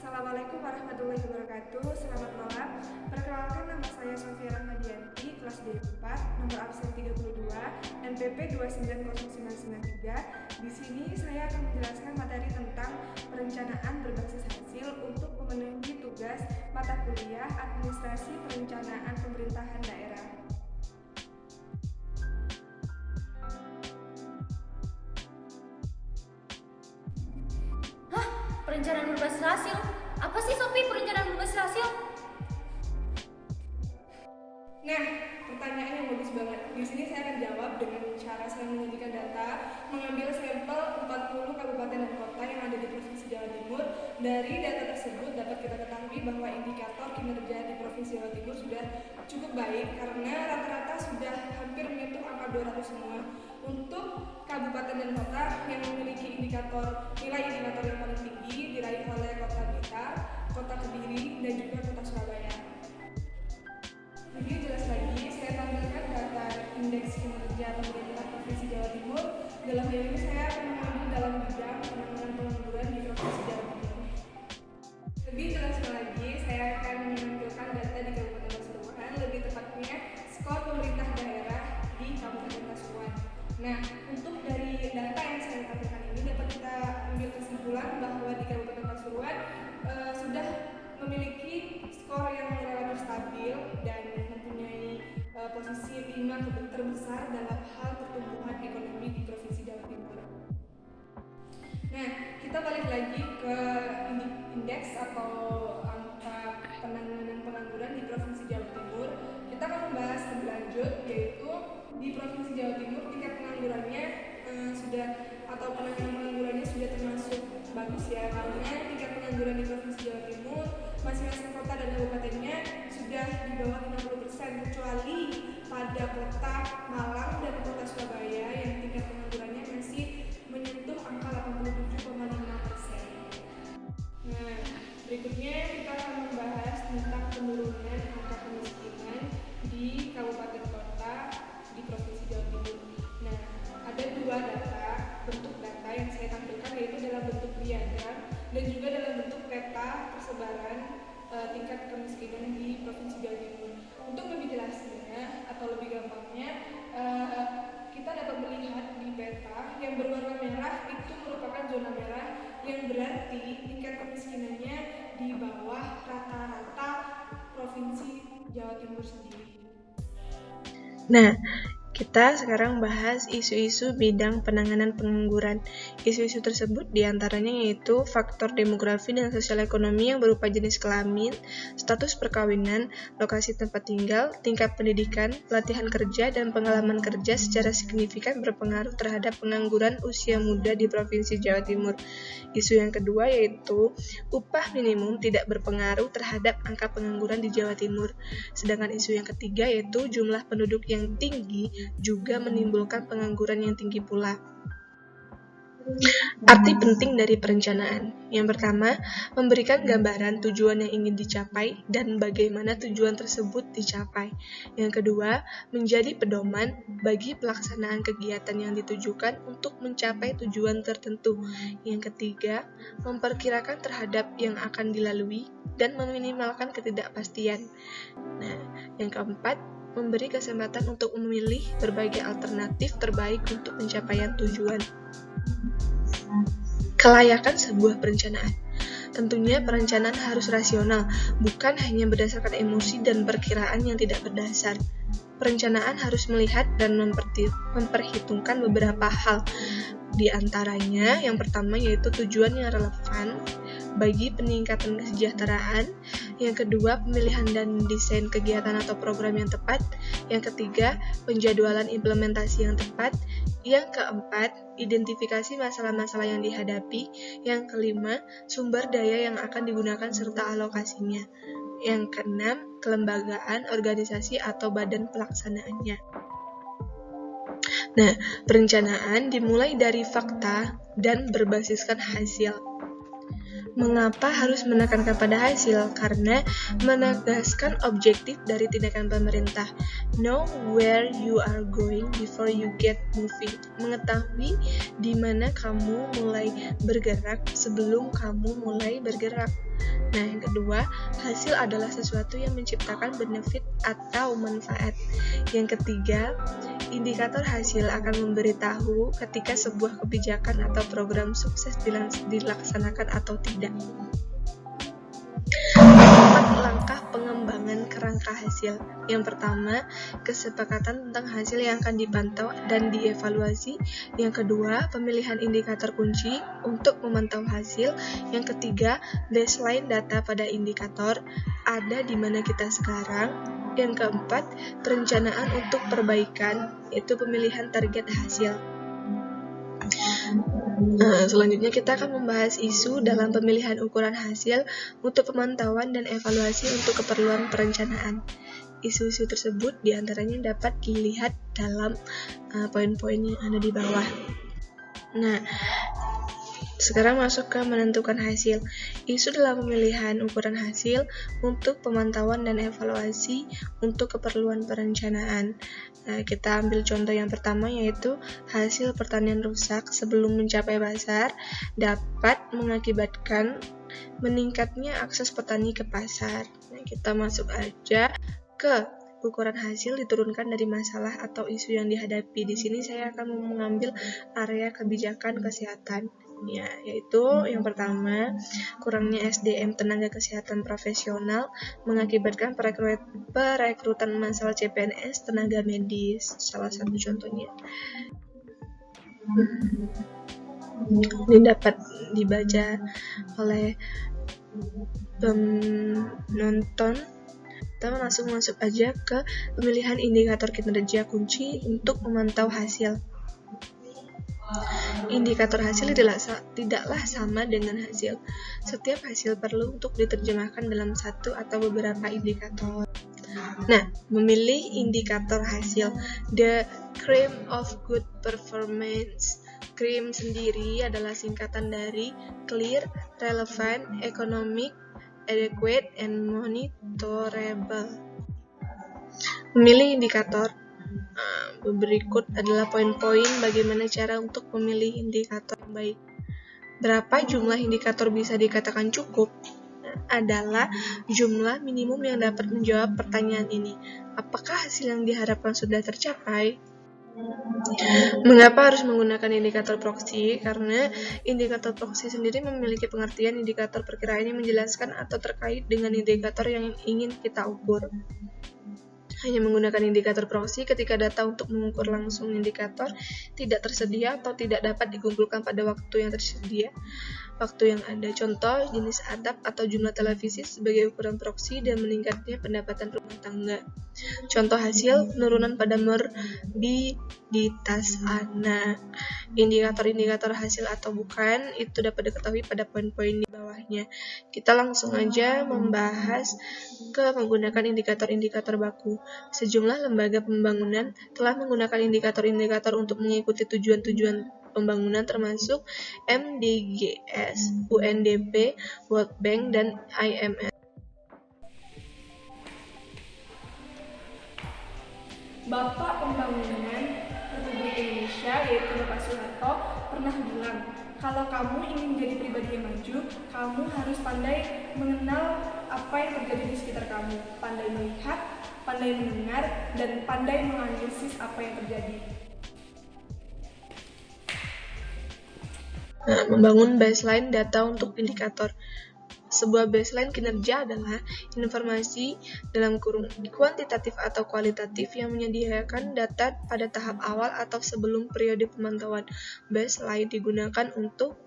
Assalamualaikum warahmatullahi wabarakatuh. Selamat malam. Perkenalkan, nama saya Sofia Rahmadianti, kelas D4, nomor absen 32, NPP 290993. Di sini saya akan menjelaskan materi tentang perencanaan berbasis hasil untuk memenuhi tugas mata kuliah Administrasi Perencanaan Pemerintahan Daerah. Perencanaan berbasis hasil? Apa sih, Sophie, perencanaan berbasis hasil? Nah, pertanyaan yang bagus banget. Di sini saya akan jawab dengan cara saya menyajikan data, mengambil sampel 40 kabupaten dan kota yang ada di Provinsi Jawa Timur. Dari data tersebut dapat kita ketahui bahwa indikator kinerja di Provinsi Jawa Timur sudah cukup baik karena rata-rata sudah hampir menyentuh angka 200 semua. Untuk kabupaten dan kota yang memiliki nilai indikator yang paling tinggi diraih oleh Kota Blitar, Kota Kediri, dan juga Kota Surabaya. Lebih jelas lagi, saya tampilkan data indeks kinerja pemerintah Provinsi Jawa Timur. Dalam hal ini saya akan mengambil dalam bidang penanganan pengangguran di Provinsi Jawa Timur. Lebih jelas lagi, saya akan menampilkan data di Kabupaten Pasuruan, lebih tepatnya skor pemerintah daerah di Kabupaten Pasuruan. Nah, untuk dari data yang saya tampilkan ini dapat kita ambil kesimpulan bahwa di Kabupaten Pasuruan sudah memiliki skor yang relatif stabil dan mempunyai posisi 5 terbesar dalam hal pertumbuhan ekonomi di Provinsi Jawa Timur. Nah, kita balik lagi ke indeks atau angka penanganan pengangguran di Provinsi Jawa Timur. Kita akan membahas lebih lanjut, yaitu di Provinsi Jawa Timur tingkat penganggurannya penanganan penganggurannya sudah termasuk bagus ya, karena tingkat pengangguran di Provinsi Jawa Timur masing-masing kota dan kabupatennya sudah di bawah 50%, kecuali pada kota Malang dan kota Surabaya yang tingkat penganggurannya masih menyentuh angka 87,5%. Nah, berikutnya kita akan membahas tentang penurunan angka kemiskinan di kabupaten kota di Provinsi Jawa Timur. Nah, ada dua bentuk data yang saya tampilkan, yaitu dalam bentuk diagram dan juga dalam bentuk peta persebaran tingkat kemiskinan di Provinsi Jawa Timur. Untuk lebih jelasnya atau lebih gampangnya, kita dapat melihat di peta yang berwarna merah itu merupakan zona merah, yang berarti tingkat kemiskinannya di bawah rata-rata Provinsi Jawa Timur sendiri. Nah, kita sekarang bahas isu-isu bidang penanganan pengangguran. Isu-isu tersebut diantaranya yaitu faktor demografi dan sosial ekonomi yang berupa jenis kelamin, status perkawinan, lokasi tempat tinggal, tingkat pendidikan, pelatihan kerja, dan pengalaman kerja secara signifikan berpengaruh terhadap pengangguran usia muda di Provinsi Jawa Timur. Isu yang kedua yaitu upah minimum tidak berpengaruh terhadap angka pengangguran di Jawa Timur. Sedangkan isu yang ketiga yaitu jumlah penduduk yang tinggi juga menimbulkan pengangguran yang tinggi pula. Arti penting dari perencanaan. Yang pertama, memberikan gambaran tujuan yang ingin dicapai dan bagaimana tujuan tersebut dicapai. Yang kedua, menjadi pedoman bagi pelaksanaan kegiatan yang ditujukan untuk mencapai tujuan tertentu. Yang ketiga, memperkirakan terhadap yang akan dilalui dan meminimalkan ketidakpastian. Nah, yang keempat, memberi kesempatan untuk memilih berbagai alternatif terbaik untuk pencapaian tujuan. Kelayakan sebuah perencanaan. Tentunya perencanaan harus rasional, bukan hanya berdasarkan emosi dan perkiraan yang tidak berdasar. Perencanaan harus melihat dan memperhitungkan beberapa hal. Di antaranya, yang pertama yaitu tujuan yang relevan bagi peningkatan kesejahteraan, yang kedua pemilihan dan desain kegiatan atau program yang tepat, yang ketiga penjadwalan implementasi yang tepat, yang keempat identifikasi masalah-masalah yang dihadapi, yang kelima sumber daya yang akan digunakan serta alokasinya, yang keenam kelembagaan, organisasi atau badan pelaksanaannya. Nah, perencanaan dimulai dari fakta dan berbasiskan hasil. Mengapa harus menekankan pada hasil? Karena menegaskan objektif dari tindakan pemerintah. Know where you are going before you get moving. Mengetahui di mana kamu mulai bergerak sebelum kamu mulai bergerak. Nah, yang kedua, hasil adalah sesuatu yang menciptakan benefit atau manfaat. Yang ketiga, indikator hasil akan memberitahu ketika sebuah kebijakan atau program sukses dilaksanakan atau tidak. 4 langkah pengembangan kerangka hasil. Yang pertama, kesepakatan tentang hasil yang akan dipantau dan dievaluasi. Yang kedua, pemilihan indikator kunci untuk memantau hasil. Yang ketiga, baseline data pada indikator, ada di mana kita sekarang. Yang keempat, perencanaan untuk perbaikan, yaitu pemilihan target hasil. Selanjutnya kita akan membahas isu dalam pemilihan ukuran hasil untuk pemantauan dan evaluasi untuk keperluan perencanaan. Isu-isu tersebut diantaranya dapat dilihat dalam poin-poin yang ada di bawah. Nah, sekarang masuk ke menentukan hasil. Isu dalam pemilihan ukuran hasil untuk pemantauan dan evaluasi untuk keperluan perencanaan. Nah, kita ambil contoh yang pertama, yaitu hasil pertanian rusak sebelum mencapai pasar dapat mengakibatkan meningkatnya akses petani ke pasar. Nah, kita masuk aja ke ukuran hasil diturunkan dari masalah atau isu yang dihadapi. Di sini saya akan mengambil area kebijakan kesehatan. Ya, yaitu yang pertama, kurangnya SDM tenaga kesehatan profesional mengakibatkan perekrutan massal CPNS tenaga medis, salah satu contohnya. Ini dapat dibaca oleh penonton. Kita masuk aja ke pemilihan indikator kinerja kunci untuk memantau hasil. Indikator hasil tidaklah sama dengan hasil. Setiap hasil perlu untuk diterjemahkan dalam satu atau beberapa indikator. Nah, memilih indikator hasil. The cream of good performance. CREAM sendiri adalah singkatan dari Clear, Relevant, Economic, Adequate, and Monitorable. Memilih indikator. Berikut adalah poin-poin bagaimana cara untuk memilih indikator yang baik. Berapa jumlah indikator bisa dikatakan cukup? Adalah jumlah minimum yang dapat menjawab pertanyaan ini. Apakah hasil yang diharapkan sudah tercapai? Mengapa harus menggunakan indikator proksi? Karena indikator proksi sendiri memiliki pengertian indikator perkiraan yang menjelaskan atau terkait dengan indikator yang ingin kita ukur. Hanya menggunakan indikator proksi ketika data untuk mengukur langsung indikator tidak tersedia atau tidak dapat dikumpulkan pada waktu yang tersedia. Waktu yang ada, contoh jenis atap atau jumlah televisi sebagai ukuran proksi dan meningkatnya pendapatan rumah tangga. Contoh hasil, penurunan pada morbiditas anak. Indikator-indikator hasil atau bukan itu dapat diketahui pada poin-poin di bawahnya. Kita langsung aja membahas ke menggunakan indikator-indikator baku. Sejumlah lembaga pembangunan telah menggunakan indikator-indikator untuk mengikuti tujuan-tujuan pembangunan termasuk MDGs, UNDP, World Bank, dan IMF. Bapak Pembangunan Republik Indonesia, yaitu Bapak Soeharto, pernah bilang, kalau kamu ingin menjadi pribadi yang maju, kamu harus pandai mengenal apa yang terjadi di sekitar kamu, pandai melihat, pandai mendengar, dan pandai menganalisis apa yang terjadi. Membangun baseline data untuk indikator. Sebuah baseline kinerja adalah informasi dalam kurung kuantitatif atau kualitatif yang menyediakan data pada tahap awal atau sebelum periode pemantauan. Baseline digunakan untuk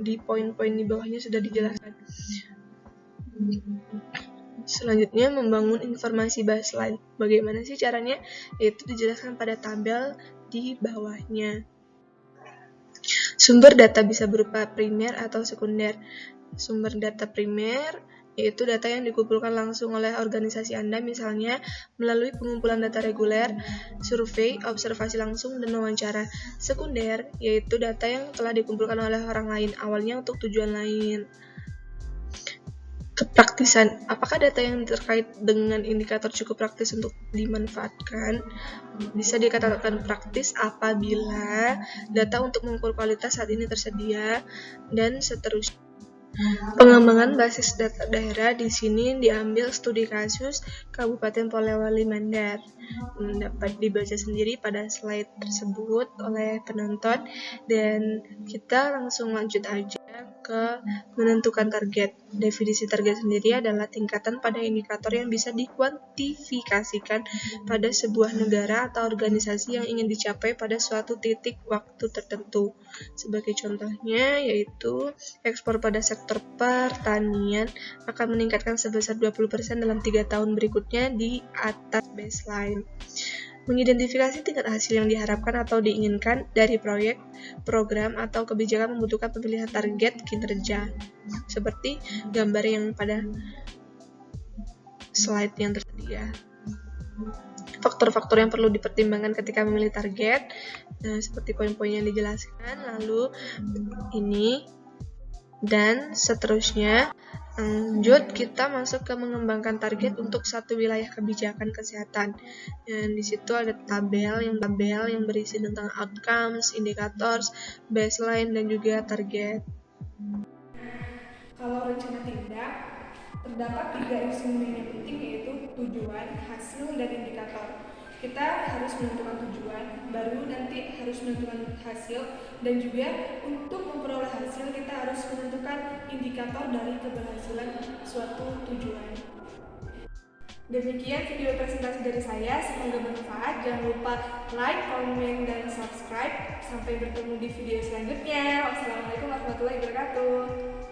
di poin-poin di bawahnya sudah dijelaskan. Selanjutnya, membangun informasi baseline. Bagaimana sih caranya? Yaitu dijelaskan pada tabel di bawahnya. Sumber data bisa berupa primer atau sekunder. Sumber data primer yaitu data yang dikumpulkan langsung oleh organisasi Anda, misalnya melalui pengumpulan data reguler, survei, observasi langsung, dan wawancara. Sekunder yaitu data yang telah dikumpulkan oleh orang lain, awalnya untuk tujuan lain. Kepraktisan. Apakah data yang terkait dengan indikator cukup praktis untuk dimanfaatkan? Bisa dikatakan praktis apabila data untuk mengukur kualitas saat ini tersedia, dan seterusnya. Pengembangan basis data daerah di sini diambil studi kasus Kabupaten Polewali Mandar. Dapat dibaca sendiri pada slide tersebut oleh penonton, dan kita langsung lanjut aja ke menentukan target. Definisi target sendiri adalah tingkatan pada indikator yang bisa dikuantifikasikan pada sebuah negara atau organisasi yang ingin dicapai pada suatu titik waktu tertentu. Sebagai contohnya yaitu ekspor pada sektor pertanian akan meningkatkan sebesar 20% dalam 3 tahun berikutnya di atas baseline. Mengidentifikasi tingkat hasil yang diharapkan atau diinginkan dari proyek, program, atau kebijakan membutuhkan pemilihan target kinerja. Seperti gambar yang pada slide yang tersedia. Faktor-faktor yang perlu dipertimbangkan ketika memilih target, seperti poin-poin yang dijelaskan, lalu ini dan seterusnya. Lanjut, kita masuk ke mengembangkan target untuk satu wilayah kebijakan kesehatan. Dan di situ ada tabel yang berisi tentang outcomes, indicators, baseline, dan juga target. Kalau rencana tindak, terdapat 3 instrumen yang penting, yaitu tujuan, hasil, dan indikator. Kita harus menentukan tujuan, baru nanti harus menentukan hasil, dan juga untuk memperoleh hasil kita harus menentukan indikator dari keberhasilan suatu tujuan. Demikian video presentasi dari saya, semoga bermanfaat. Jangan lupa like, komen, dan subscribe. Sampai bertemu di video selanjutnya. Wassalamualaikum warahmatullahi wabarakatuh.